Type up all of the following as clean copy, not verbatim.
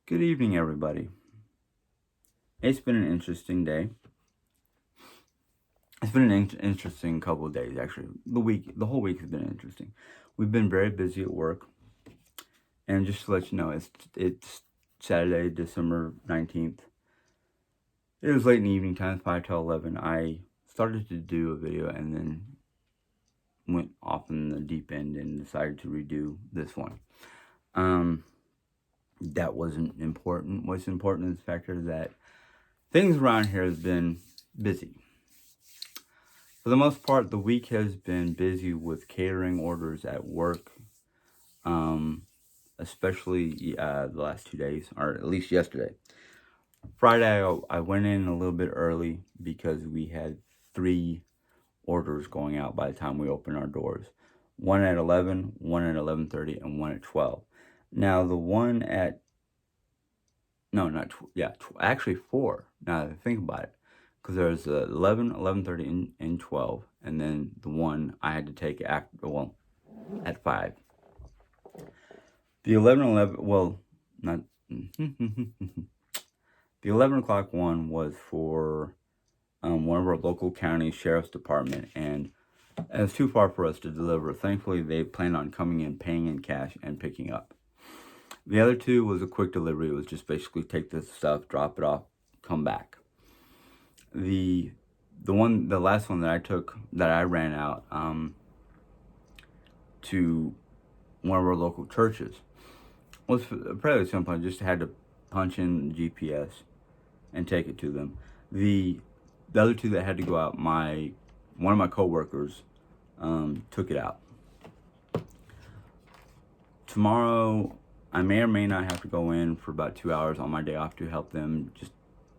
Good evening, everybody. It's been an interesting day. It's been an interesting couple of days, actually. The whole week has been interesting. We've been very busy at work, and just to let you know, it's Saturday, December 19th. It was late in the evening time, 5 to 11. I started to do a video and then went off in the deep end and decided to redo this one. Um, that wasn't important. What's important is the factor that things around here have been busy. For the most part, the week has been busy with catering orders at work, um, especially the last 2 days, or at least yesterday. Friday, I went in a little bit early because we had 3 orders going out by the time we opened our doors. One at 11, one at 11:30, and one at 12. Now, the one at, no, not, actually 4, now that I think about it. Because there's 11, 11:30, and 12. And then the one I had to take at 5. The 11:11, well, not, the 11 o'clock one was for one of our local county sheriff's department, and it was too far for us to deliver. Thankfully, they planned on coming in, paying in cash, and picking up. The other 2 was a quick delivery. It was just basically take this stuff, drop it off, come back. The last one that I took, that I ran out to one of our local churches, was fairly simple. I just had to punch in GPS and take it to them. The other 2 that had to go out, one of my coworkers took it out. Tomorrow, I may or may not have to go in for about 2 hours on my day off to help them just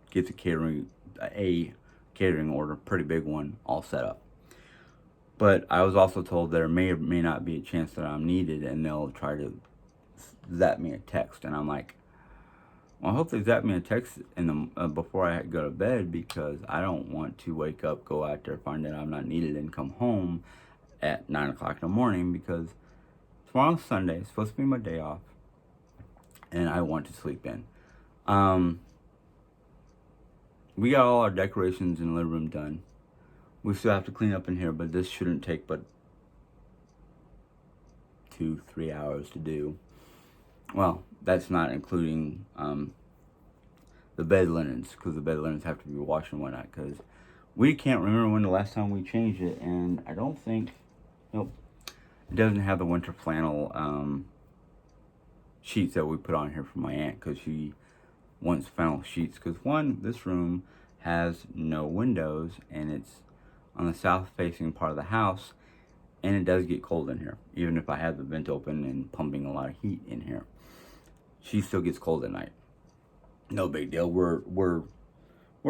get a catering order, pretty big one, all set up. But I was also told there may or may not be a chance that I'm needed, and they'll try to zap me a text. And I'm like, well, I hope they zap me a text before I go to bed, because I don't want to wake up, go out there, find out I'm not needed, and come home at 9 o'clock in the morning, because tomorrow's Sunday. It's supposed to be my day off, and I want to sleep in. We got all our decorations in the living room done. We still have to clean up in here, but this shouldn't take but 2-3 hours to do. Well, that's not including the bed linens, because the bed linens have to be washed and whatnot, because we can't remember when the last time we changed it, and I don't think, nope, it doesn't have the winter flannel sheets that we put on here for my aunt, because she wants flannel sheets, because this room has no windows, and it's on the south facing part of the house, and it does get cold in here, even if I have the vent open and pumping a lot of heat in here. She still gets cold at night. No big deal. We're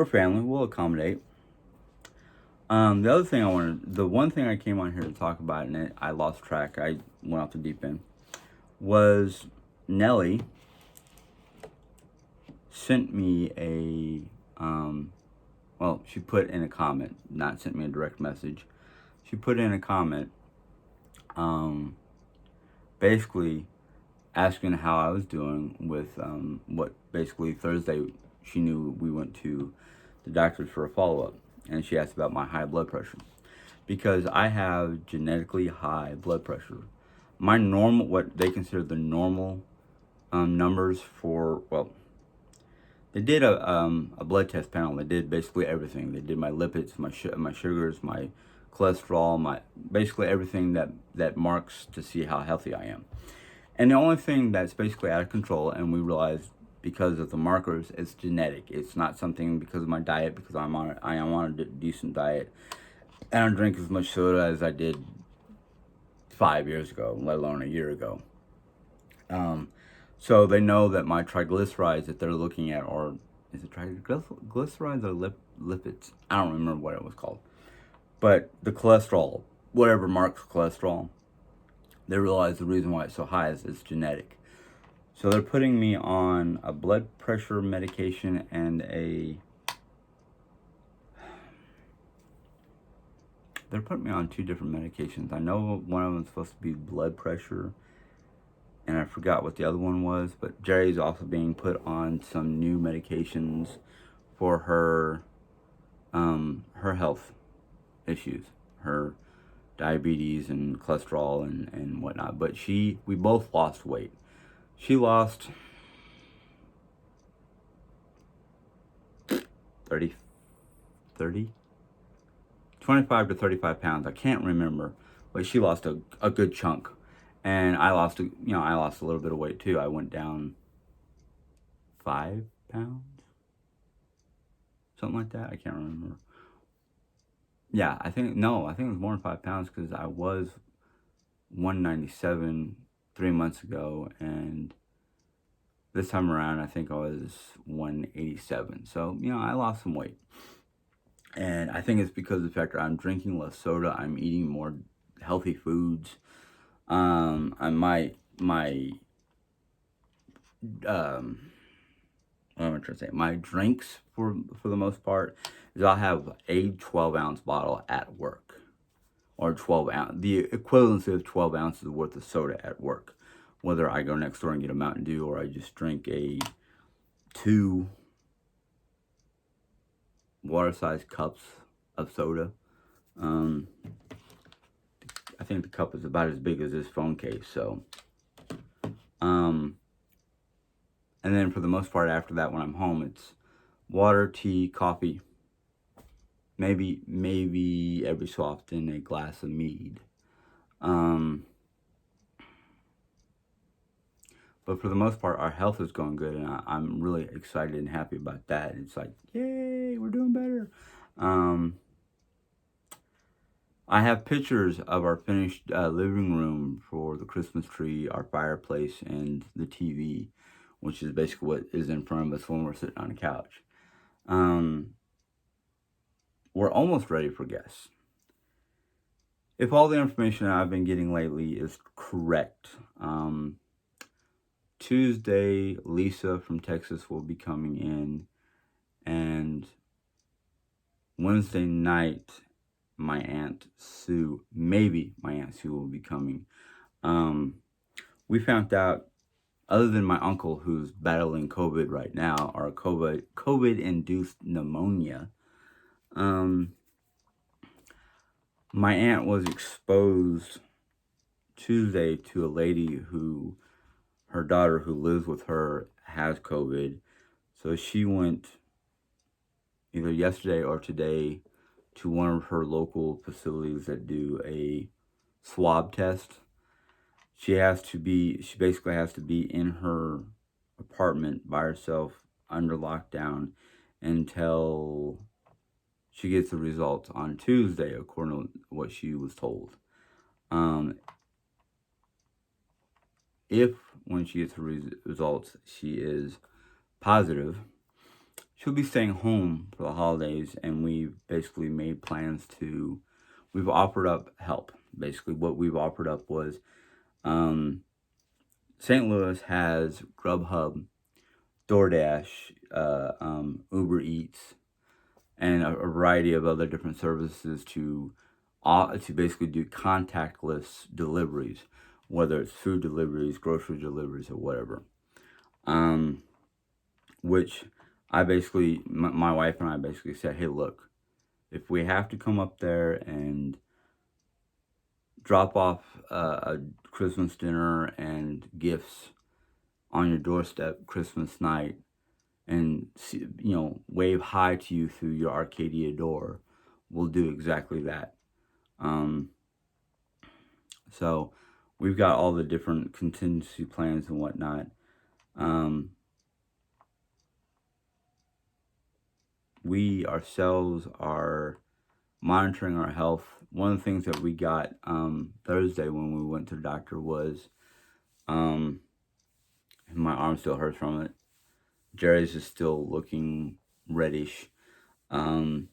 family. We'll accommodate. The one thing I came on here to talk about, and I lost track. I went off the deep end. Was Nellie sent me she put in a comment, not sent me a direct message. She put in a comment, basically asking how I was doing with what basically Thursday she knew we went to the doctor for a follow-up, and she asked about my high blood pressure, because I have genetically high blood pressure. My normal, what they consider the normal numbers for, well, they did a blood test panel. They did basically everything. They did my lipids, my sugars, my cholesterol, basically everything that marks to see how healthy I am. And the only thing that's basically out of control, and we realized because of the markers, it's genetic. It's not something because of my diet, because I am on a decent diet. I don't drink as much soda as I did 5 years ago, let alone a year ago. So they know that my triglycerides that they're looking at, or is it triglycerides or lipids? I don't remember what it was called. But the cholesterol, whatever marks cholesterol, they realize the reason why it's so high is it's genetic. So they're putting me on a blood pressure medication and they're putting me on 2 different medications. I know one of them is supposed to be blood pressure, and I forgot what the other one was, but Jerry's also being put on some new medications for her health issues, her diabetes and cholesterol and whatnot. But we both lost weight. She lost 30, 30, 25 to 35 pounds. I can't remember, but she lost a good chunk. And I lost, I lost a little bit of weight too. I went down 5 pounds, something like that. I can't remember. Yeah, I think it was more than 5 pounds because I was 197 3 months ago, and this time around I think I was 187. So I lost some weight, and I think it's because of the fact that I'm drinking less soda. I'm eating more healthy foods. And my what am I trying to say? My drinks for the most part is I'll have a 12-ounce bottle at work, or 12 ounce, the equivalency of 12 ounces worth of soda at work. Whether I go next door and get a Mountain Dew, or I just drink a 2 water-sized cups of soda. I think the cup is about as big as this phone case. So, and then for the most part after that, when I'm home, it's water, tea, coffee. Maybe every so often a glass of mead. But for the most part, our health is going good, and I'm really excited and happy about that. It's like, yay, we're doing better. I have pictures of our finished living room for the Christmas tree, our fireplace, and the TV, which is basically what is in front of us when we're sitting on the couch. We're almost ready for guests. If all the information I've been getting lately is correct, Tuesday, Lisa from Texas will be coming in, and Wednesday night, my Aunt Sue will be coming. We found out, other than my uncle who's battling COVID right now, or COVID-induced pneumonia, my aunt was exposed Tuesday to a lady who, her daughter who lives with her has COVID. So she went either yesterday or today to one of her local facilities that do a swab test. She basically has to be in her apartment by herself under lockdown until she gets the results on Tuesday, according to what she was told. If when she gets the results she is positive, she'll be staying home for the holidays, and we've basically made plans we've offered up help. Basically what we've offered up was, St. Louis has Grubhub, DoorDash, Uber Eats, and a variety of other different services to basically do contactless deliveries, whether it's food deliveries, grocery deliveries, or whatever. Which my wife and I basically said, hey, look, if we have to come up there and drop off a Christmas dinner and gifts on your doorstep Christmas night, and wave hi to you through your Arcadia door, we'll do exactly that. So we've got all the different contingency plans and whatnot. We ourselves are monitoring our health. One of the things that we got Thursday when we went to the doctor was, my arm still hurts from it. Jerry's is still looking reddish. A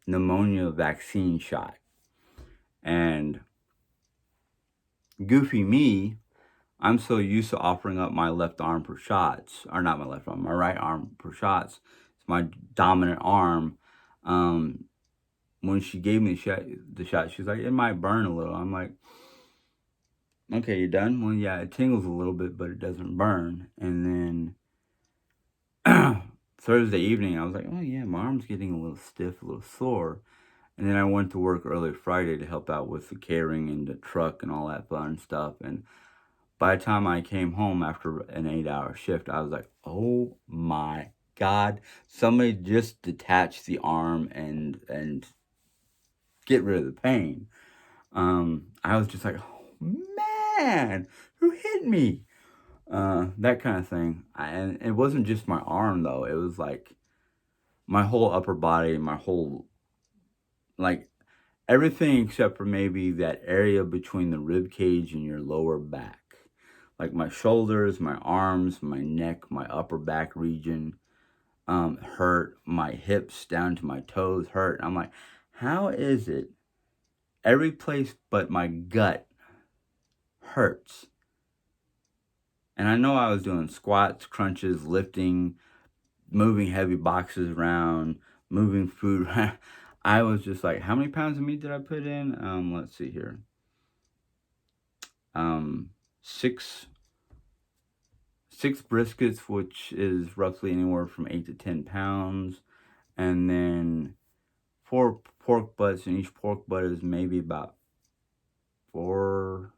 pneumonia vaccine shot. And goofy me, I'm so used to offering up my left arm for shots, or not my left arm, my right arm for shots. It's my dominant arm. When she gave me the shot, she was like, it might burn a little. I'm like, okay, you're done? Well, yeah, it tingles a little bit, but it doesn't burn. And then Thursday evening, I was like, oh yeah, my arm's getting a little stiff, a little sore. And then I went to work early Friday to help out with the catering and the truck and all that fun stuff. And by the time I came home after an 8-hour shift, I was like, oh my God, somebody just detach the arm and get rid of the pain. I was just like, oh man, who hit me? That kind of thing. And it wasn't just my arm though. It was like my whole upper body, my whole, like, everything except for maybe that area between the rib cage and your lower back. Like my shoulders, my arms, my neck, my upper back region hurt. My hips down to my toes hurt. I'm like, how is it every place but my gut hurts? And I know I was doing squats, crunches, lifting, moving heavy boxes around, moving food around. I was just like, how many pounds of meat did I put in? Let's see here. Um, six six briskets, which is roughly anywhere from 8 to 10 pounds, and then 4 pork butts, and each pork butt is maybe about 4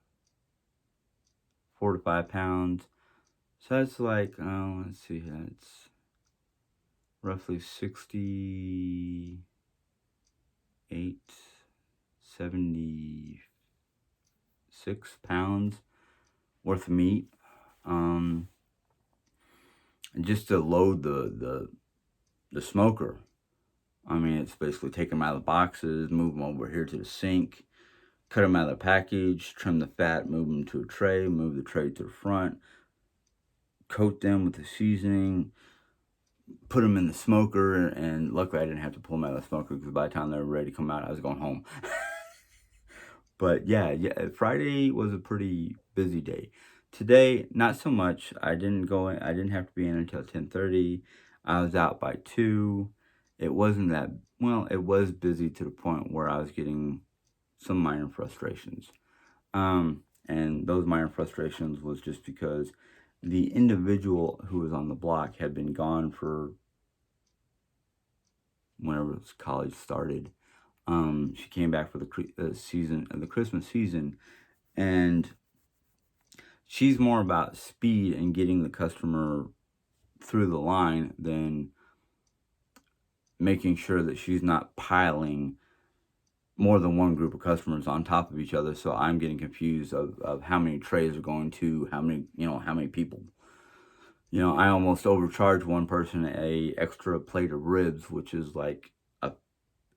to 5 pounds. So that's like, let's see, that's roughly 68, 76 pounds worth of meat. Um, and just to load the smoker. I mean, it's basically take them out of the boxes, move them over here to the sink, cut them out of the package, trim the fat, move them to a tray, move the tray to the front, coat them with the seasoning, put them in the smoker, and luckily I didn't have to pull them out of the smoker because by the time they were ready to come out, I was going home. But yeah, Friday was a pretty busy day. Today, not so much. I didn't go in, I didn't have to be in until 10:30. I was out by 2. It wasn't that, well, it was busy to the point where I was getting some minor frustrations. And those minor frustrations was just because the individual who was on the block had been gone for whenever college started. She came back for the Christmas season, and she's more about speed and getting the customer through the line than making sure that she's not piling more than one group of customers on top of each other. So I'm getting confused of how many trays are going to how many people. I almost overcharged one person a extra plate of ribs, which is like a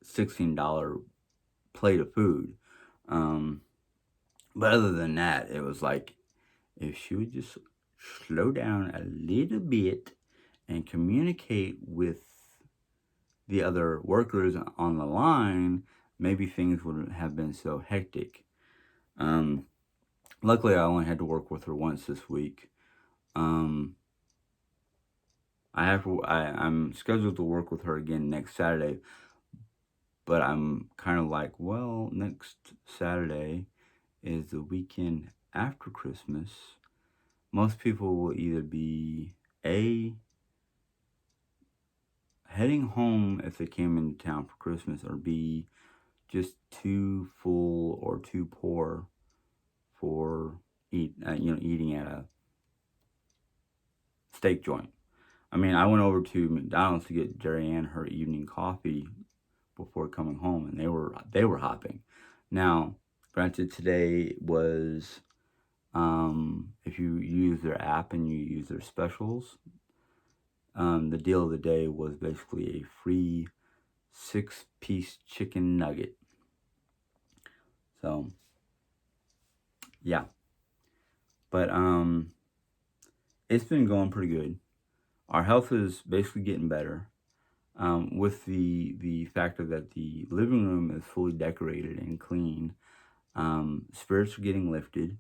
$16 plate of food. But other than that, it was like, if she would just slow down a little bit and communicate with the other workers on the line, maybe things wouldn't have been so hectic. Luckily, I only had to work with her once this week. I'm scheduled to work with her again next Saturday, but I'm kind of like, well, next Saturday is the weekend after Christmas. Most people will either be heading home if they came into town for Christmas, or B, just too full or too poor for eating at a steak joint. I mean, I went over to McDonald's to get Jerry Ann her evening coffee before coming home, and they were hopping. Now, granted, today was if you use their app and you use their specials, the deal of the day was basically a free 6-piece chicken nugget. So, yeah. But it's been going pretty good. Our health is basically getting better. With the factor that the living room is fully decorated and clean. Spirits are getting lifted.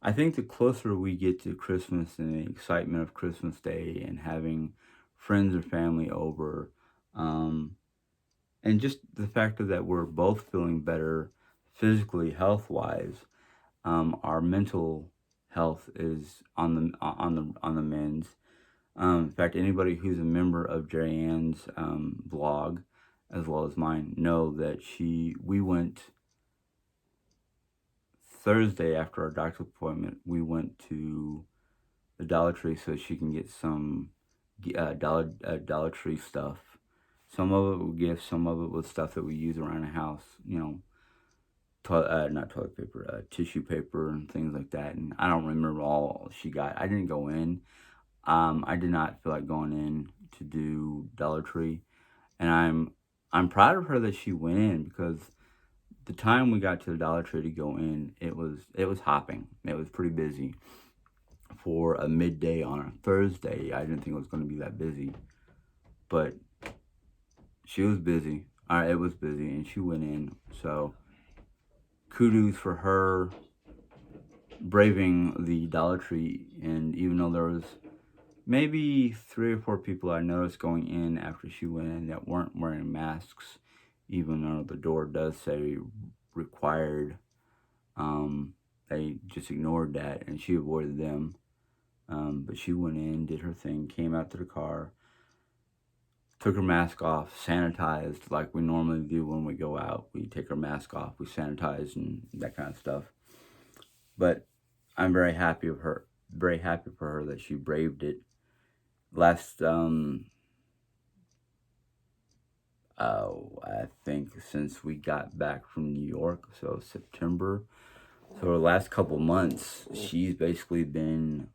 I think the closer we get to Christmas and the excitement of Christmas Day and having friends or family over, and just the factor that we're both feeling better physically, health-wise, Our mental health is on the mends. In fact, anybody who's a member of Jerry Ann's blog, as well as mine, know that we went Thursday after our doctor's appointment. We went to the Dollar Tree so she can get some Dollar Tree stuff. Some of it was gifts, some of it was stuff that we use around the house. Not toilet paper, tissue paper and things like that. And I don't remember all she got. I didn't go in. I did not feel like going in to do Dollar Tree, and I'm proud of her that she went in, because the time we got to the Dollar Tree to go in, it was hopping. It was pretty busy for a midday on a Thursday. I didn't think it was going to be that busy, but she was busy. It was busy, and she went in. So kudos for her braving the Dollar Tree. And even though there was maybe 3 or 4 people I noticed going in after she went in that weren't wearing masks, even though the door does say required, they just ignored that, and she avoided them. But she went in, did her thing, came out to the car, took her mask off, sanitized like we normally do when we go out. We take our mask off, we sanitize, and that kind of stuff. But I'm very happy for her that she braved it. I think since we got back from New York, so September, so the last couple months, she's been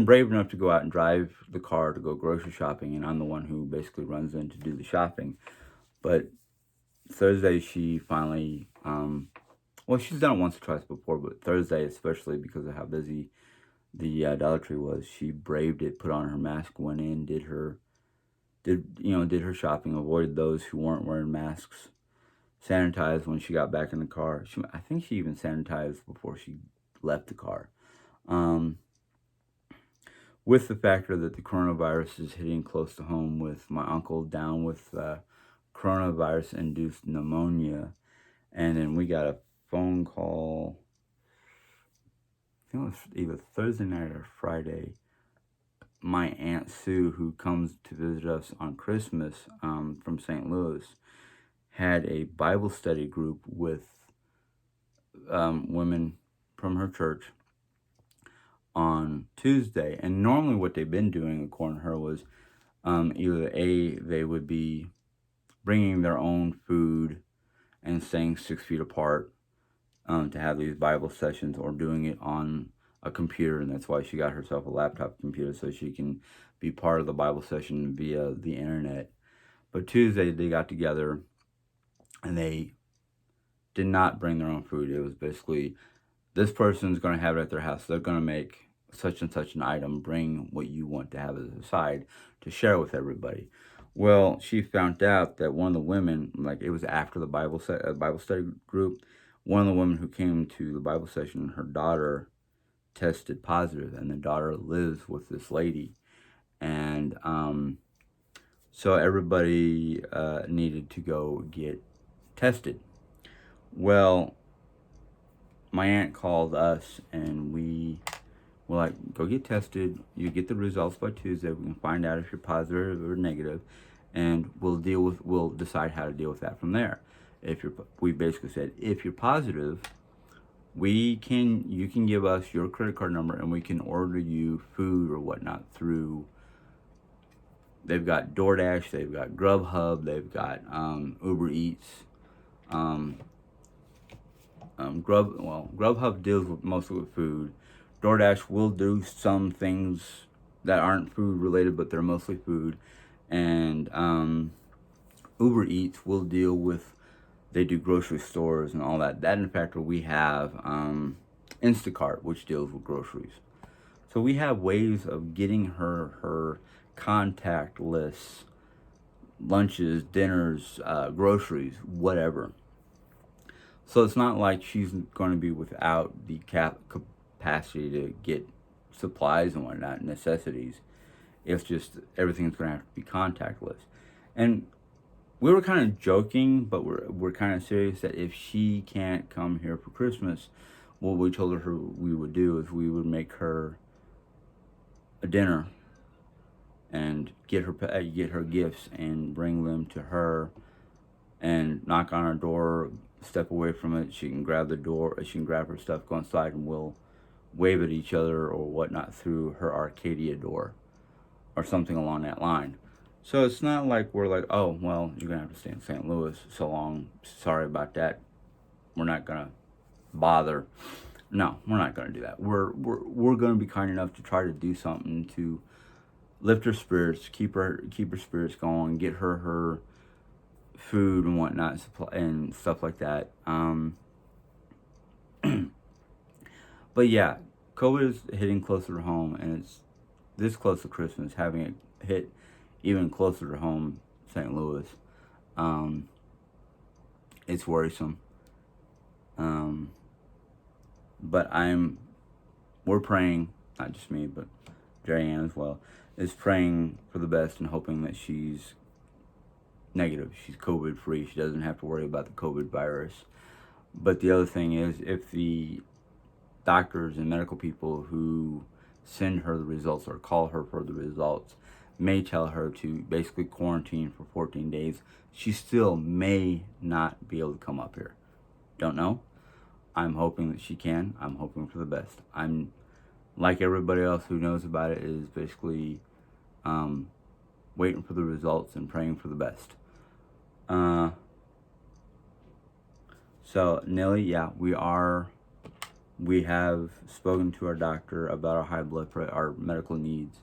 brave enough to go out and drive the car to go grocery shopping, and I'm the one who basically runs in to do the shopping. But Thursday, she finally, she's done it once or twice before, but Thursday, especially because of how busy the Dollar Tree was, she braved it, put on her mask, went in, did her shopping, avoided those who weren't wearing masks, sanitized when she got back in the car. I think she even sanitized before she left the car. With the factor that the coronavirus is hitting close to home, with my uncle down with coronavirus-induced pneumonia, and then we got a phone call, I think it was either Thursday night or Friday. My Aunt Sue, who comes to visit us on Christmas from St. Louis, had a Bible study group with women from her church on Tuesday. And normally what they've been doing, according to her, was either they would be bringing their own food and staying 6 feet apart to have these Bible sessions, or doing it on a computer, and that's why she got herself a laptop computer, so she can be part of the Bible session via the internet. But Tuesday they got together, and they did not bring their own food. It was basically, this person's going to have it at their house. They're going to make such and such an item. Bring what you want to have as a side to share with everybody. Well, she found out that one of the women, like it was after the Bible study group, one of the women who came to the Bible session, her daughter tested positive, and the daughter lives with this lady. And so everybody needed to go get tested. Well, my aunt called us, and we were like, go get tested. You get the results by Tuesday. We can find out if you're positive or negative, and we'll decide how to deal with that from there. We basically said, if you're positive, you can give us your credit card number, and we can order you food or whatnot through. They've got DoorDash, they've got Grubhub, they've got Uber Eats. Grubhub deals mostly with food. DoorDash will do some things that aren't food related, but they're mostly food. And Uber Eats will deal with, they do grocery stores and all that. That, in fact, we have Instacart, which deals with groceries. So we have ways of getting her contact lists, lunches, dinners, groceries, whatever. So it's not like she's going to be without the capacity to get supplies and whatnot, necessities. It's just everything's going to have to be contactless. And we were kind of joking, but we're kind of serious that if she can't come here for Christmas, what we told her we would do is we would make her a dinner and get her gifts and bring them to her and knock on her door, step away from it. She can grab the door, she can grab her stuff, go inside, and we'll wave at each other or whatnot through her Arcadia door or something along that line. So it's not like we're like, oh, well, you're going to have to stay in St. Louis so long. Sorry about that. We're not going to bother. No, we're not going to do that. We're going to be kind enough to try to do something to lift her spirits, keep her spirits going, get her food and whatnot, supply and stuff like that. But yeah, COVID is hitting closer to home, and it's this close to Christmas, having it hit even closer to home, St. Louis. It's worrisome. But we're praying, not just me, but Jerry Ann as well, is praying for the best and hoping that she's negative. She's COVID free. She doesn't have to worry about the COVID virus. But the other thing is, if the doctors and medical people who send her the results or call her for the results may tell her to basically quarantine for 14 days, she still may not be able to come up here. Don't know. I'm hoping that she can. I'm hoping for the best. I'm, like everybody else who knows about it, is basically waiting for the results and praying for the best. So Nelly, yeah, we have spoken to our doctor about our high blood pressure, our medical needs.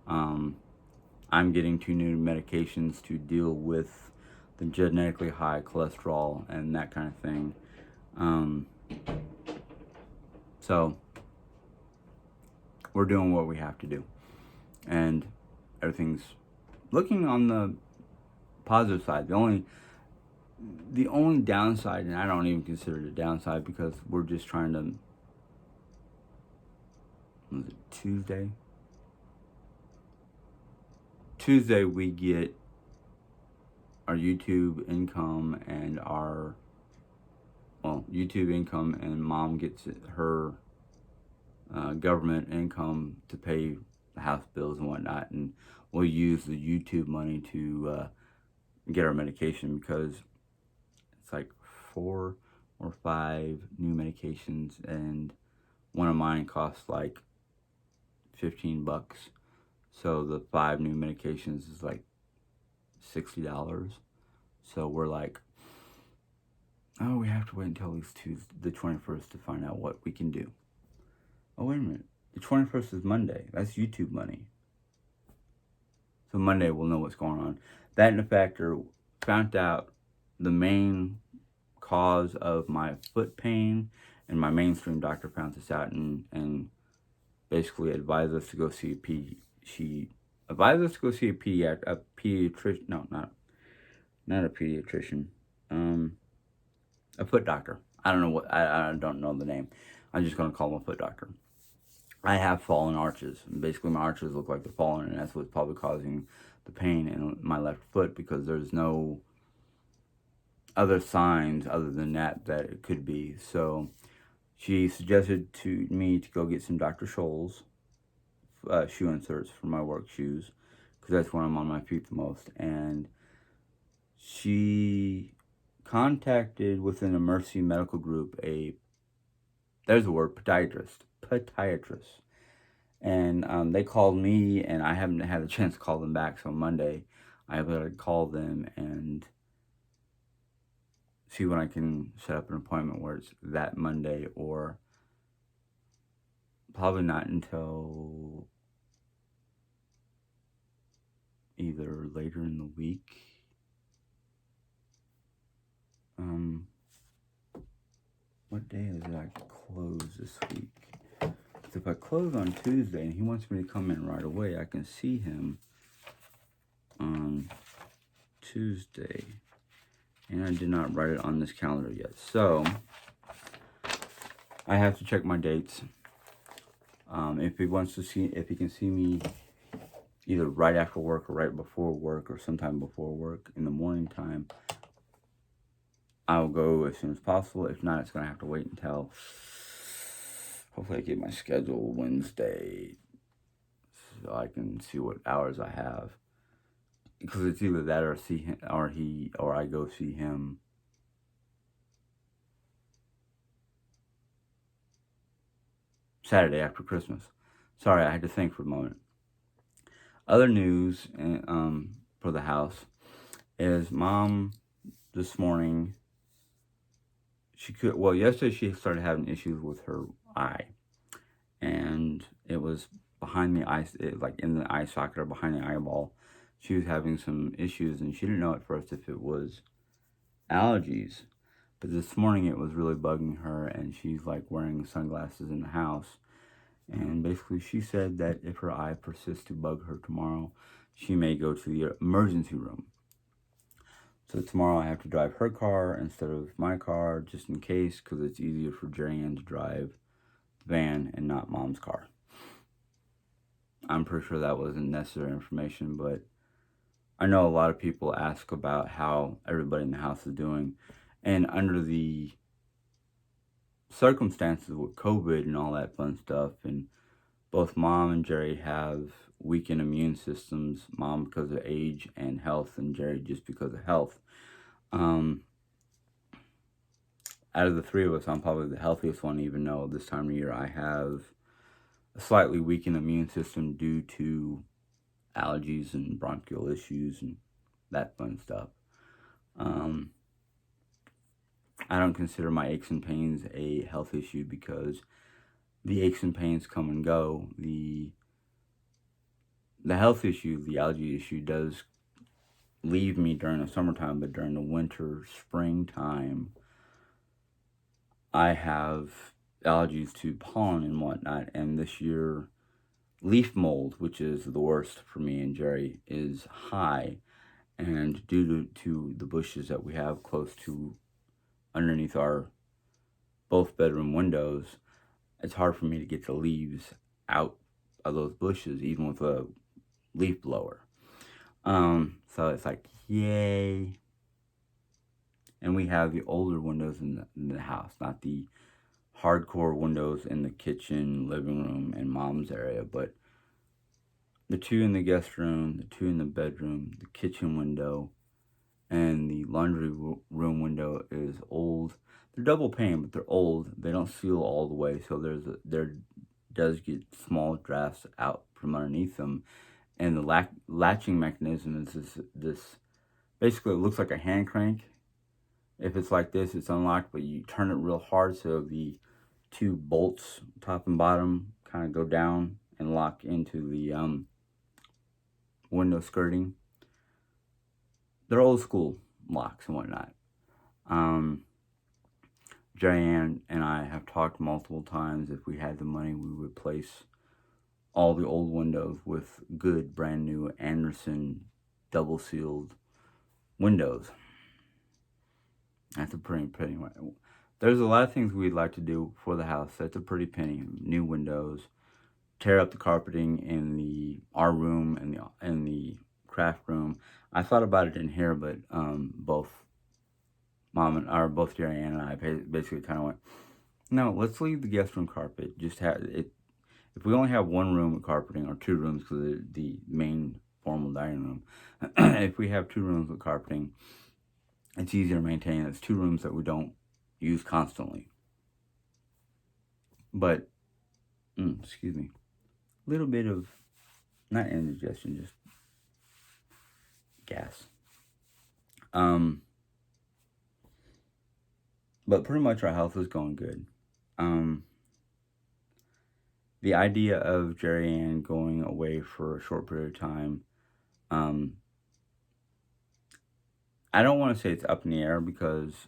I'm getting 2 new medications to deal with the genetically high cholesterol and that kind of thing. So we're doing what we have to do, and everything's looking on the positive side. The only downside, and I don't even consider it a downside because we're just trying to, was it Tuesday? Tuesday we get our YouTube income and YouTube income, and Mom gets her government income to pay the house bills and whatnot, and we'll use the YouTube money to get our medication, because it's like 4 or 5 new medications, and one of mine costs like $15. So the 5 new medications is like $60. So we're like, oh, we have to wait until at least the 21st to find out what we can do. Oh, wait a minute. The 21st is Monday. That's YouTube money. So Monday we'll know what's going on. That and the factor, found out the main cause of my foot pain, and my mainstream doctor found this out and basically advised us to go see she advised us to go see a pediatrician. No, not a pediatrician. A foot doctor. I don't know what, I don't know the name. I'm just going to call him a foot doctor. I have fallen arches. Basically, my arches look like they're falling, and that's what's probably causing the pain in my left foot, because there's no other signs other than that it could be. So she suggested to me to go get some Dr. Scholl's shoe inserts for my work shoes, because that's when I'm on my feet the most. And she contacted within a Mercy Medical Group there's the word, podiatrist. And they called me, and I haven't had a chance to call them back. So Monday, I able to call them and see when I can set up an appointment where it's that Monday, or probably not until either later in the week. What day is it I close this week? If I close on Tuesday and he wants me to come in right away, I can see him on Tuesday. And I did not write it on this calendar yet. So I have to check my dates. If he can see me either right after work or right before work or sometime before work in the morning time, I'll go as soon as possible. If not, it's going to have to wait until hopefully I get my schedule Wednesday so I can see what hours I have. Because it's either that or see him, or I go see him Saturday after Christmas. Sorry, I had to think for a moment. Other news for the house is Mom this morning. Yesterday she started having issues with her eye, and it was behind the eye, like in the eye socket or behind the eyeball. She was having some issues, and she didn't know at first if it was allergies. But this morning it was really bugging her, and she's like wearing sunglasses in the house. And basically she said that if her eye persists to bug her tomorrow, she may go to the emergency room. So tomorrow I have to drive her car instead of my car, just in case, because it's easier for Jerry Ann to drive the van and not Mom's car. I'm pretty sure that wasn't necessary information, but I know a lot of people ask about how everybody in the house is doing. And under the circumstances with COVID and all that fun stuff, and both Mom and Jerry have weakened immune systems. Mom because of age and health, and Jerry just because of health. Out of the three of us, I'm probably the healthiest one, even though this time of year I have a slightly weakened immune system due to allergies and bronchial issues and that fun stuff. I don't consider my aches and pains a health issue because the aches and pains come and go. The health issue, the allergy issue, does leave me during the summertime, but during the winter, springtime, I have allergies to pollen and whatnot. And this year, leaf mold, which is the worst for me and Jerry, is high. And due to the bushes that we have close to underneath our both bedroom windows, it's hard for me to get the leaves out of those bushes, even with a leaf blower. So it's like, yay. And we have the older windows in the house, not the hardcore windows in the kitchen, living room, and Mom's area, but the two in the guest room, the two in the bedroom, the kitchen window, and the laundry room window is old. They're double pane, but they're old. They don't seal all the way, so there does get small drafts out from underneath them. And the latching mechanism is this basically it looks like a hand crank. If it's like this, it's unlocked, but you turn it real hard so the two bolts, top and bottom, kind of go down and lock into the window skirting. They're old school locks and whatnot. Jerry Ann and I have talked multiple times. If we had the money, we would replace all the old windows with good, brand new Andersen double sealed windows. That's a pretty penny. There's a lot of things we'd like to do for the house. That's a pretty penny. New windows, tear up the carpeting in our room and the craft room. I thought about it in here, but both Jerry Ann and I basically kind of went, no, let's leave the guest room carpet. Just have it. If we only have one room with carpeting, or two rooms because the main formal dining room, if we have two rooms with carpeting, it's easier to maintain. It's two rooms that we don't use constantly. But, excuse me, a little bit of, not indigestion, just gas. But pretty much our health is going good. The idea of Jerry Ann going away for a short period of time, I don't want to say it's up in the air because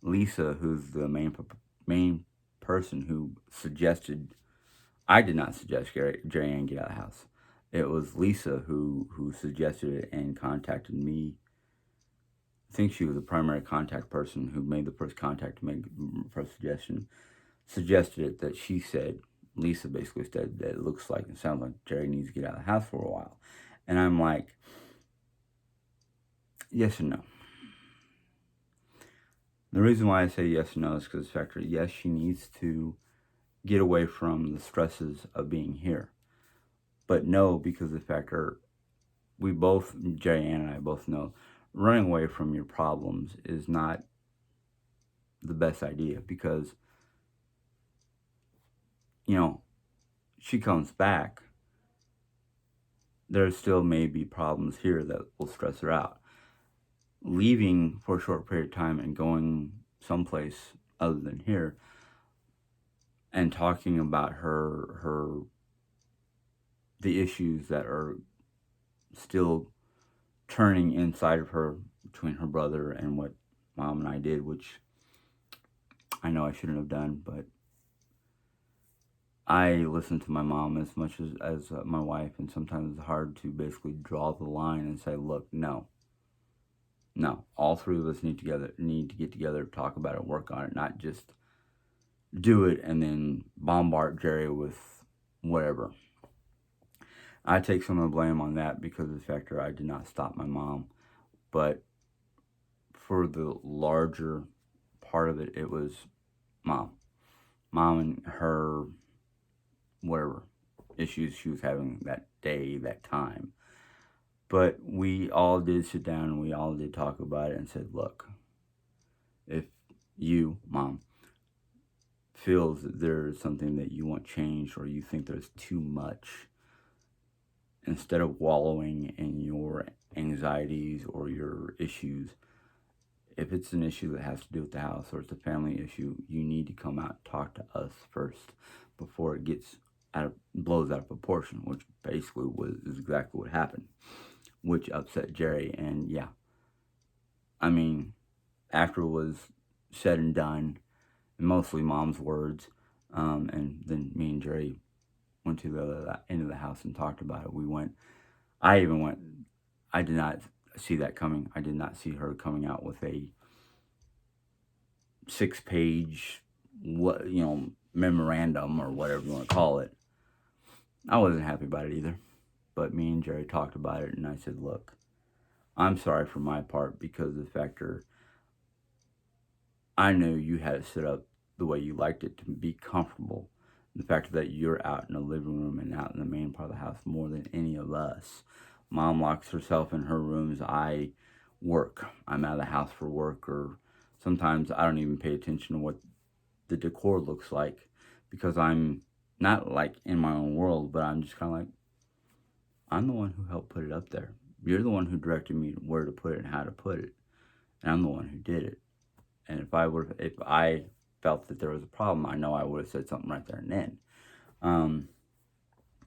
Lisa, who's the main person who suggested, I did not suggest Jerry Ann get out of the house. It was Lisa who suggested it and contacted me. I think she was the primary contact person who made the first contact to make the first suggestion. Suggested it, that she said Lisa basically said that it looks like and sounds like Jerry needs to get out of the house for a while. And I'm like, yes and no. The reason why I say yes and no is because the fact that, yes, she needs to get away from the stresses of being here. But no, because the fact that we both, Jerry Ann and I both know, running away from your problems is not the best idea because, you know, she comes back, there still may be problems here that will stress her out. Leaving for a short period of time and going someplace other than here and talking about the issues that are still turning inside of her between her brother and what mom and I did, which I know I shouldn't have done, but I listen to my mom as much as my wife, and sometimes it's hard to basically draw the line and say, look, no, all three of us need to get together, talk about it, work on it, not just do it and then bombard Jerry with whatever. I take some of the blame on that because of the fact that I did not stop my mom, but for the larger part of it, it was mom and her whatever issues she was having that day, that time. But we all did sit down and we all did talk about it and said, look, if you, mom, feels that there's something that you want changed or you think there's too much, instead of wallowing in your anxieties or your issues, if it's an issue that has to do with the house or it's a family issue, you need to come out and talk to us first before it gets blows out of proportion, which basically is exactly what happened, which upset Jerry. And yeah, I mean, after it was said and done, and mostly mom's words, and then me and Jerry went to the other end of the house and talked about it. I did not see that coming. I did not see her coming out with a 6-page, memorandum or whatever you want to call it. I wasn't happy about it either. But me and Jerry talked about it, and I said, look, I'm sorry for my part because of the fact that I knew you had it set up the way you liked it to be comfortable. The fact that you're out in the living room and out in the main part of the house more than any of us. Mom locks herself in her rooms. I work. I'm out of the house for work, or sometimes I don't even pay attention to what the decor looks like because I'm not like in my own world, but I'm just kind of like, I'm the one who helped put it up there. You're the one who directed me where to put it and how to put it. And I'm the one who did it. And if I felt that there was a problem, I know I would have said something right there and then.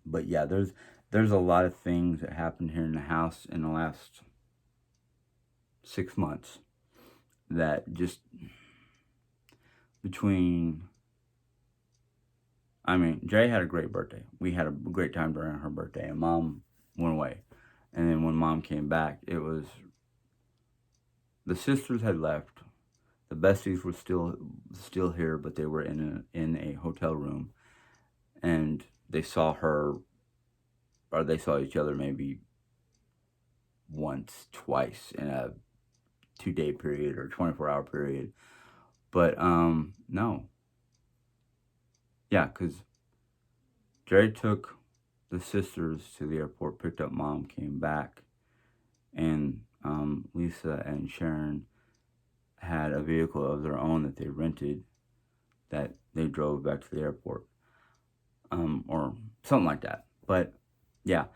But yeah, there's a lot of things that happened here in the house in the last 6 months that just Jay had a great birthday. We had a great time during her birthday, and mom went away. And then when mom came back, it was the sisters had left. The besties were still here, but they were in a hotel room, and they saw each other maybe once, twice in a 2-day period or 24-hour period. But no, yeah, because Jerry took the sisters to the airport, picked up mom, came back, and Lisa and Sharon had a vehicle of their own that they rented that they drove back to the airport, or something like that. But yeah,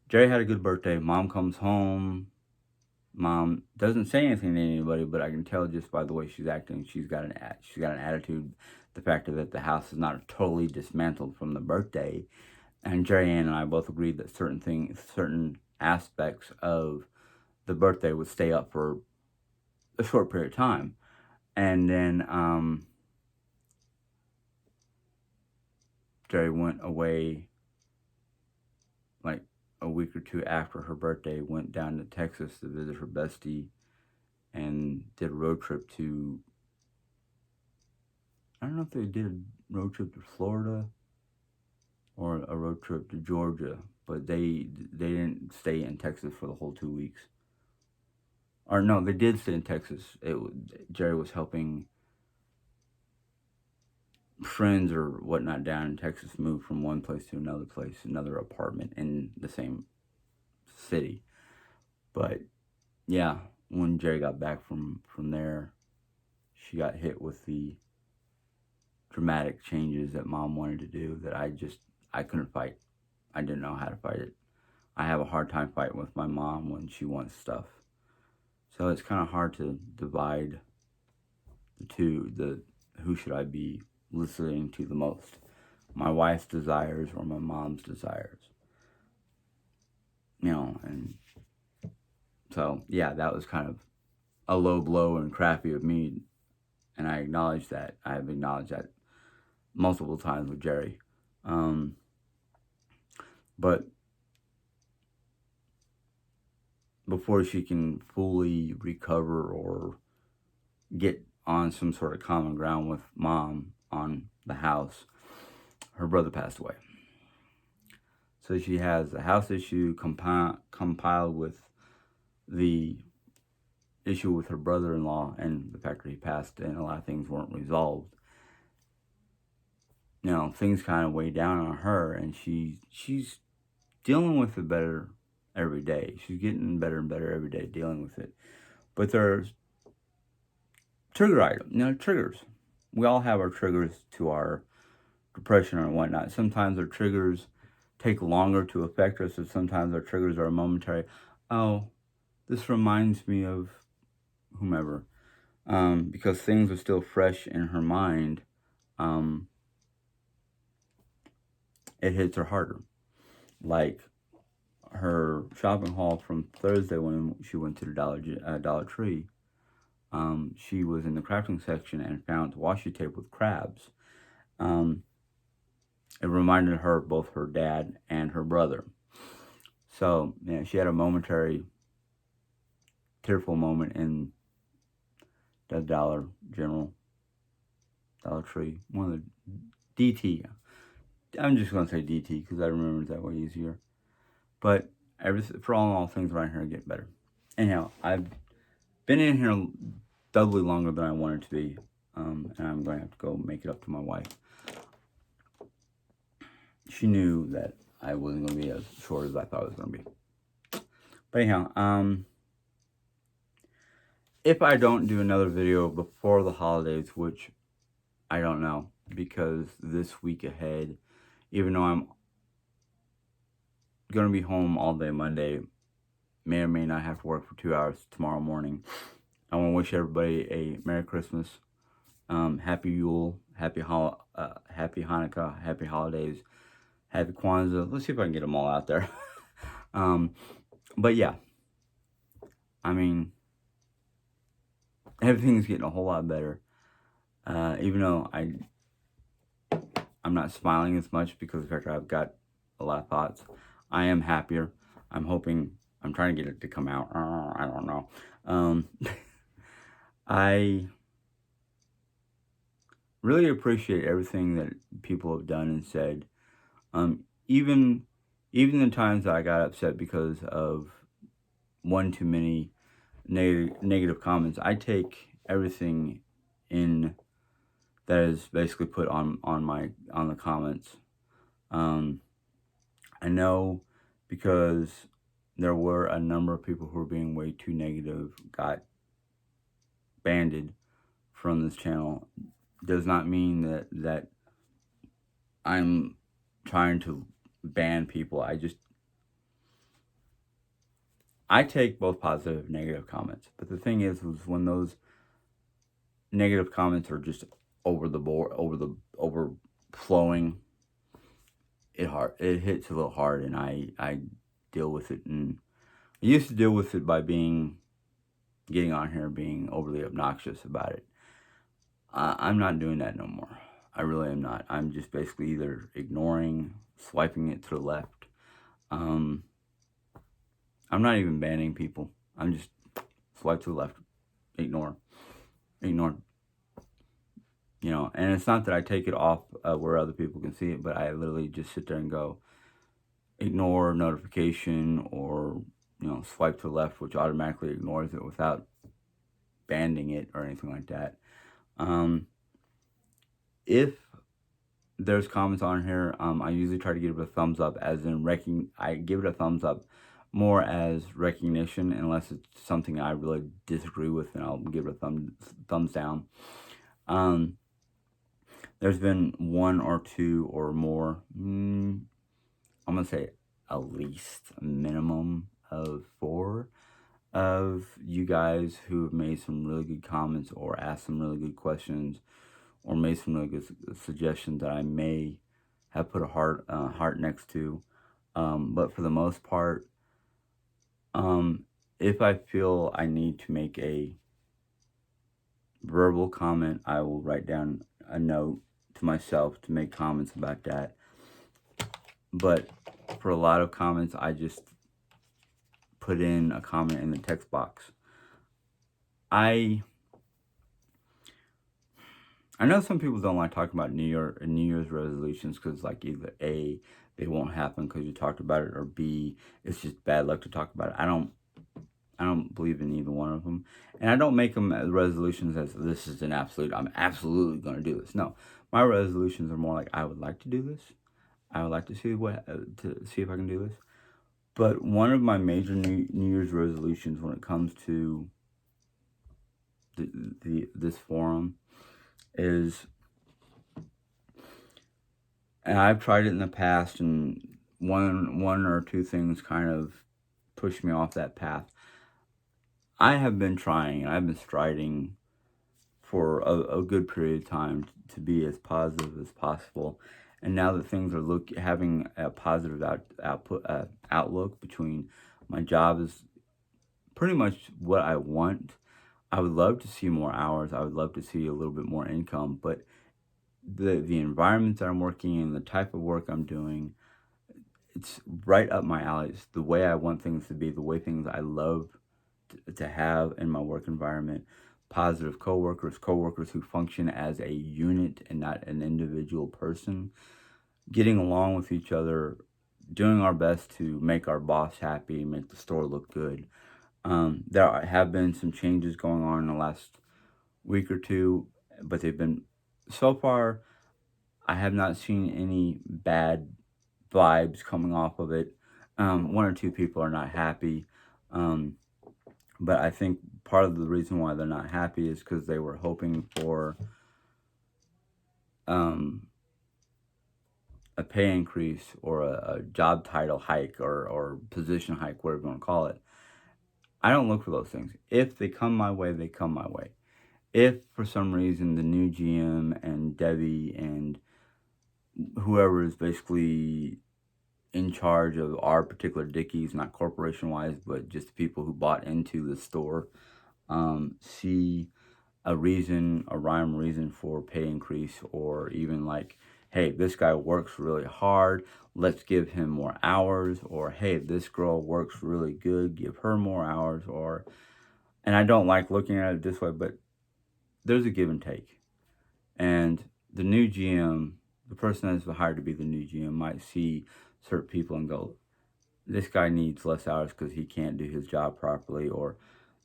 Jerry had a good birthday. Mom comes home. Mom doesn't say anything to anybody, but I can tell just by the way she's acting. She's got an attitude. The fact that the house is not totally dismantled from the birthday, and Jerry Ann and I both agreed that certain aspects of the birthday would stay up for a short period of time. And then Jerry went away like a week or two after her birthday, went down to Texas to visit her bestie, and did a road trip to, I don't know if they did a road trip to Florida or a road trip to Georgia, but they didn't stay in Texas for the whole 2 weeks. Or no, they did stay in Texas. Jerry was helping friends or whatnot down in Texas move from one place to another place, another apartment in the same city. But yeah, when Jerry got back from there, she got hit with the dramatic changes that mom wanted to do that I couldn't fight. I didn't know how to fight it. I have a hard time fighting with my mom when she wants stuff. So it's kind of hard to divide the two, the who should I be listening to the most, my wife's desires or my mom's desires. And so yeah, that was kind of a low blow and crappy of me, and I acknowledge that. I've acknowledged that multiple times with Jerry. But before she can fully recover or get on some sort of common ground with mom on the house, her brother passed away. So she has a house issue compiled with the issue with her brother-in-law and the fact that he passed and a lot of things weren't resolved. Things kind of weigh down on her, and she's dealing with it better every day. She's getting better and better every day dealing with it. But there's trigger items, triggers. We all have our triggers to our depression or whatnot. Sometimes our triggers take longer to affect us, and sometimes our triggers are momentary. Oh, this reminds me of whomever. Because things are still fresh in her mind, it hits her harder. Like her shopping haul from Thursday when she went to the Dollar Tree. She was in the crafting section and found washi tape with crabs. It reminded her of both her dad and her brother. So she had a momentary tearful moment in the Dollar Tree, one of the DT. I'm just going to say DT because I remember it that way easier. But for all in all, things around here are getting better. Anyhow, I've been in here doubly longer than I wanted to be, and I'm going to have to go make it up to my wife. She knew that I wasn't going to be as short as I thought it was going to be. But anyhow, if I don't do another video before the holidays, which I don't know, because this week ahead, even though I'm going to be home all day Monday, may or may not have to work for 2 hours tomorrow morning, I want to wish everybody a Merry Christmas, Happy Yule, Happy Hanukkah, Happy Holidays, Happy Kwanzaa. Let's see if I can get them all out there. But yeah, I mean, everything's getting a whole lot better. Even though I'm not smiling as much because of the fact that I've got a lot of thoughts, I am happier. I'm trying to get it to come out. I don't know. I really appreciate everything that people have done and said. Even the times that I got upset because of one too many negative comments, I take everything in that is basically put on the comments. I know because there were a number of people who were being way too negative, got banned from this channel. Does not mean that I'm trying to ban people. I take both positive and negative comments. But the thing is when those negative comments are just over the board, overflowing, it hits a little hard, and I deal with it. And I used to deal with it by getting on here and being overly obnoxious about it. I'm not doing that no more. I really am not. I'm just basically either ignoring, swiping it to the left. I'm not even banning people. I'm just swipe to the left, ignore. you know, and it's not that I take it off where other people can see it, but I literally just sit there and go ignore notification, or you know, swipe to the left, which automatically ignores it without banding it or anything like that. Um, if there's comments on here, I usually try to give it a thumbs up, as in I give it a thumbs up more as recognition, unless it's something I really disagree with, and I'll give it a thumbs down. There's been one or two or more, I'm gonna say at least a minimum of 4 of you guys who have made some really good comments, or asked some really good questions, or made some really good suggestions that I may have put a heart next to. But for the most part, if I feel I need to make a verbal comment, I will write down a note to myself to make comments about that. But for a lot of comments, I just put in a comment in the text box. I know some people don't like talking about New Year's resolutions, because like either A, they won't happen because you talked about it, or B, it's just bad luck to talk about it. I don't believe in either one of them, and I don't make them as resolutions as this is an absolute. I'm absolutely going to do this. No, my resolutions are more like I would like to do this. I would like to see if I can do this. But one of my major New Year's resolutions when it comes to this forum is, and I've tried it in the past, and one or two things kind of pushed me off that path. I have been trying, and I've been striding for a good period of time to be as positive as possible. And now that things are having a positive outlook, between my job is pretty much what I want. I would love to see more hours. I would love to see a little bit more income, but the environment that I'm working in, the type of work I'm doing, it's right up my alley. It's the way I want things to be, the way things I love to have in my work environment. Positive coworkers who function as a unit and not an individual person, getting along with each other, doing our best to make our boss happy, make the store look good. There have been some changes going on in the last week or two, but they've been, so far, I have not seen any bad vibes coming off of it. One or two people are not happy. But I think part of the reason why they're not happy is because they were hoping for a pay increase, or a job title hike, or position hike, whatever you want to call it. I don't look for those things. If they come my way, they come my way. If for some reason the new GM and Debbie and whoever is basically in charge of our particular Dickies, not corporation-wise, but just the people who bought into the store, see a rhyme reason for pay increase, or even like, hey, this guy works really hard, let's give him more hours, or hey, this girl works really good, give her more hours, and I don't like looking at it this way, but there's a give and take. And the new GM, the person that's hired to be the new GM, might see certain people and go, this guy needs less hours because he can't do his job properly, or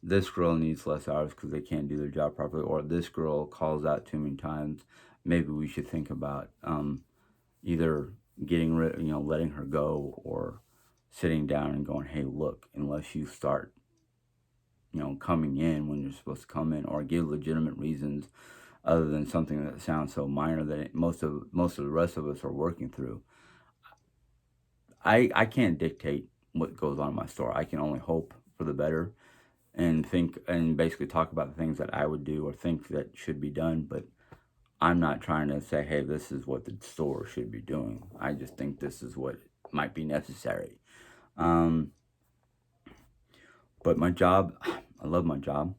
this girl needs less hours because they can't do their job properly, or this girl calls out too many times. Maybe we should think about either letting her go, or sitting down and going, hey, look, unless you start, coming in when you're supposed to come in, or give legitimate reasons other than something that sounds so minor that most of the rest of us are working through. I can't dictate what goes on in my store. I can only hope for the better, and think and basically talk about the things that I would do or think that should be done, but I'm not trying to say, hey, this is what the store should be doing. I just think this is what might be necessary. But my job, I love my job.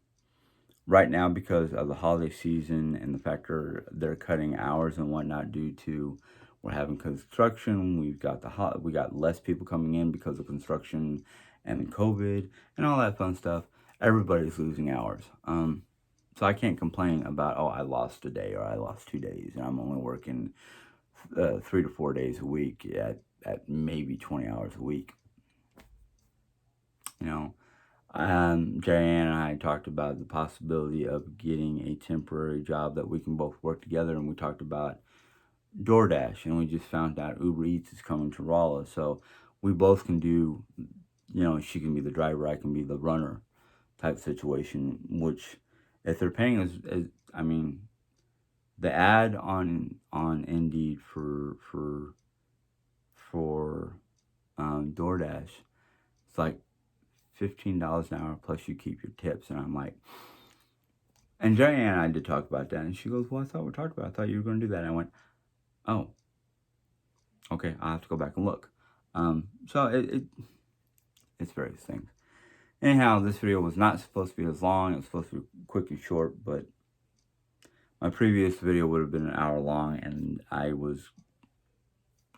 Right now, because of the holiday season and the fact they're cutting hours and whatnot due to we're having construction, we got less people coming in because of construction and COVID and all that fun stuff. Everybody's losing hours. So I can't complain about, oh, I lost a day or I lost 2 days and I'm only working 3 to 4 days a week at maybe 20 hours a week. You know, Jarianne and I talked about the possibility of getting a temporary job that we can both work together, and we talked about DoorDash, and we just found out Uber Eats is coming to Rolla, so we both can do, she can be the driver, I can be the runner type situation, which if they're paying us, I mean, the ad on Indeed for DoorDash, it's like $15 an hour plus you keep your tips, and I'm like, and Jarianne and I did talk about that, and she goes, well, I thought we talked about it. I thought you were going to do that. And I went, oh, okay, I'll have to go back and look. So it's various things. Anyhow, this video was not supposed to be as long. It was supposed to be quick and short, but my previous video would have been an hour long, and I was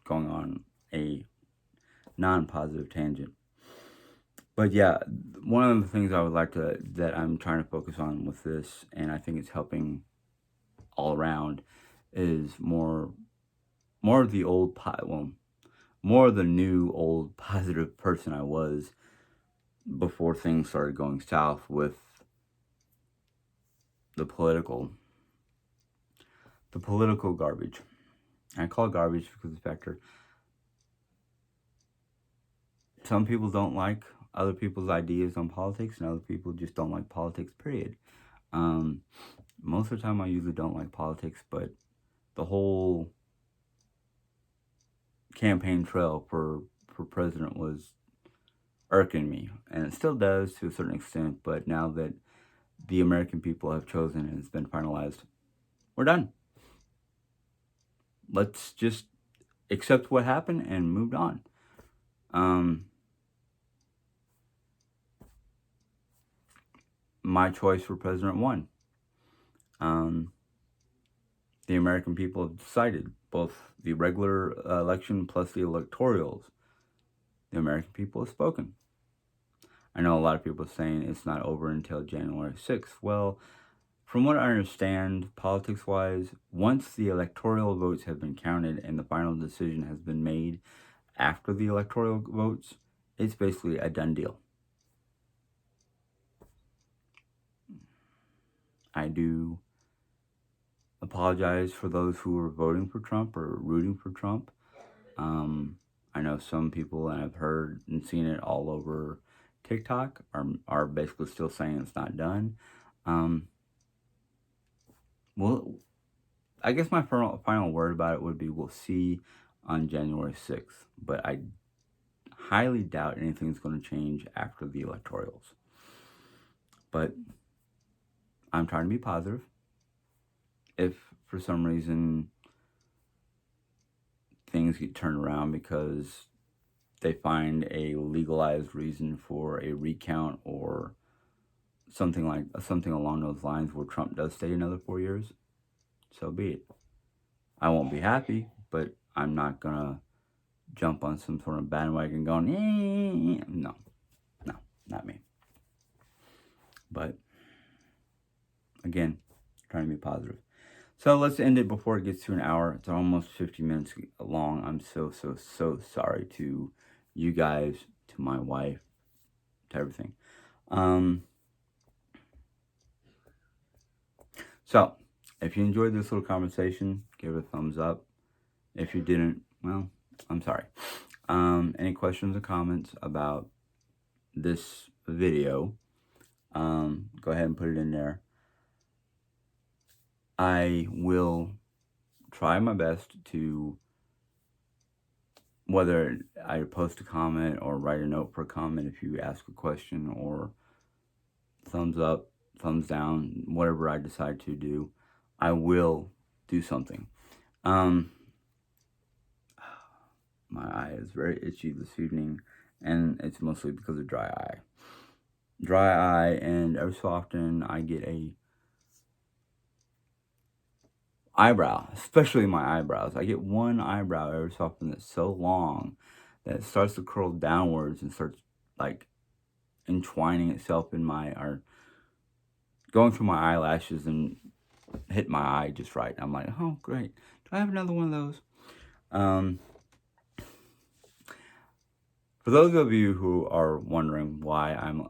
going on a non-positive tangent. But yeah, one of the things I would like that I'm trying to focus on with this, and I think it's helping all around, is more of the more of the new old positive person I was before things started going south with the political garbage. I call it garbage because the factor some people don't like other people's ideas on politics, and other people just don't like politics, period. Most of the time I usually don't like politics, but the whole campaign trail for president was irking me, and it still does to a certain extent, but now that the American people have chosen and it's been finalized, we're done. Let's just accept what happened and moved on. My choice for president won. The American people have decided, both the regular election plus the electorals. The American people have spoken. I know a lot of people are saying it's not over until January 6th. Well, from what I understand, politics-wise, once the electoral votes have been counted and the final decision has been made after the electoral votes, it's basically a done deal. I do apologize for those who were voting for Trump or rooting for Trump. I know some people, and I've heard and seen it all over TikTok, are basically still saying it's not done. Well, I guess my final word about it would be we'll see on January 6th, but I highly doubt anything's going to change after the electorals. But I'm trying to be positive. If for some reason things get turned around because they find a legalized reason for a recount or something along those lines where Trump does stay another 4 years, so be it. I won't be happy, but I'm not gonna jump on some sort of bandwagon going, no, not me. But again, trying to be positive. So let's end it before it gets to an hour. It's almost 50 minutes long. I'm so sorry to you guys, to my wife, to everything. So if you enjoyed this little conversation, give it a thumbs up. If you didn't, well, I'm sorry. Any questions or comments about this video, go ahead and put it in there. I will try my best to, whether I post a comment or write a note for a comment if you ask a question, or thumbs up, thumbs down, whatever I decide to do, I will do something. My eye is very itchy this evening, and it's mostly because of dry eye. And every so often I get a eyebrow, especially my eyebrows. I get one eyebrow every so often that's so long that it starts to curl downwards and starts like entwining itself in my, or going through my eyelashes and hit my eye just right. I'm like, oh, great. Do I have another one of those? For those of you who are wondering why I'm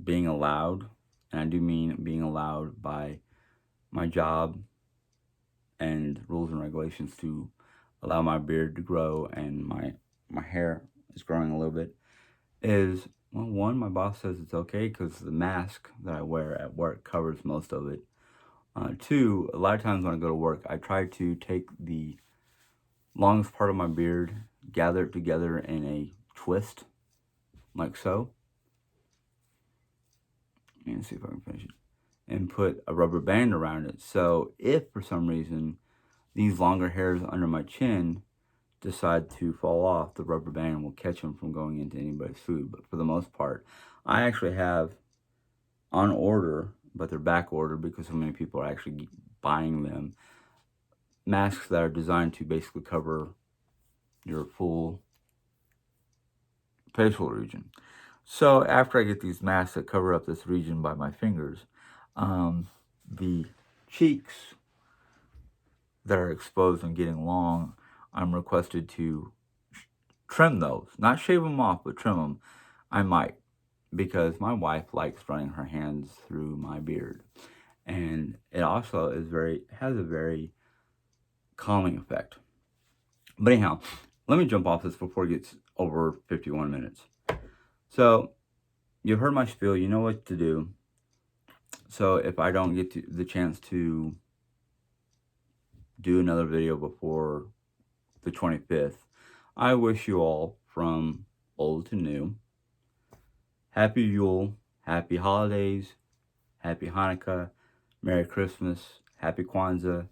being allowed, and I do mean being allowed by my job and rules and regulations to allow my beard to grow and my hair is growing a little bit, is, well, one, my boss says it's okay because the mask that I wear at work covers most of it. Two, a lot of times when I go to work, I try to take the longest part of my beard, gather it together in a twist, like so. Let me see if I can finish it. And put a rubber band around it. So if for some reason these longer hairs under my chin decide to fall off, the rubber band will catch them from going into anybody's food. But for the most part, I actually have on order, but they're back ordered because so many people are actually buying them, masks that are designed to basically cover your full facial region. So after I get these masks that cover up this region by my fingers, the cheeks that are exposed and getting long, I'm requested to trim those. Not shave them off, but trim them. I might, because my wife likes running her hands through my beard. And it also has a very calming effect. But anyhow, let me jump off this before it gets over 51 minutes. So, you've heard my spiel, you know what to do. So if I don't get the chance to do another video before the 25th, I wish you all, from old to new, Happy Yule, Happy Holidays, Happy Hanukkah, Merry Christmas, Happy Kwanzaa.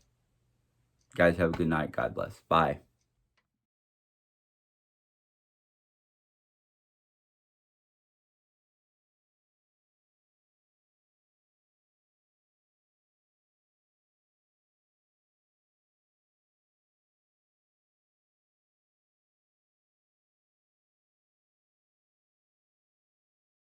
Guys, have a good night. God bless. Bye.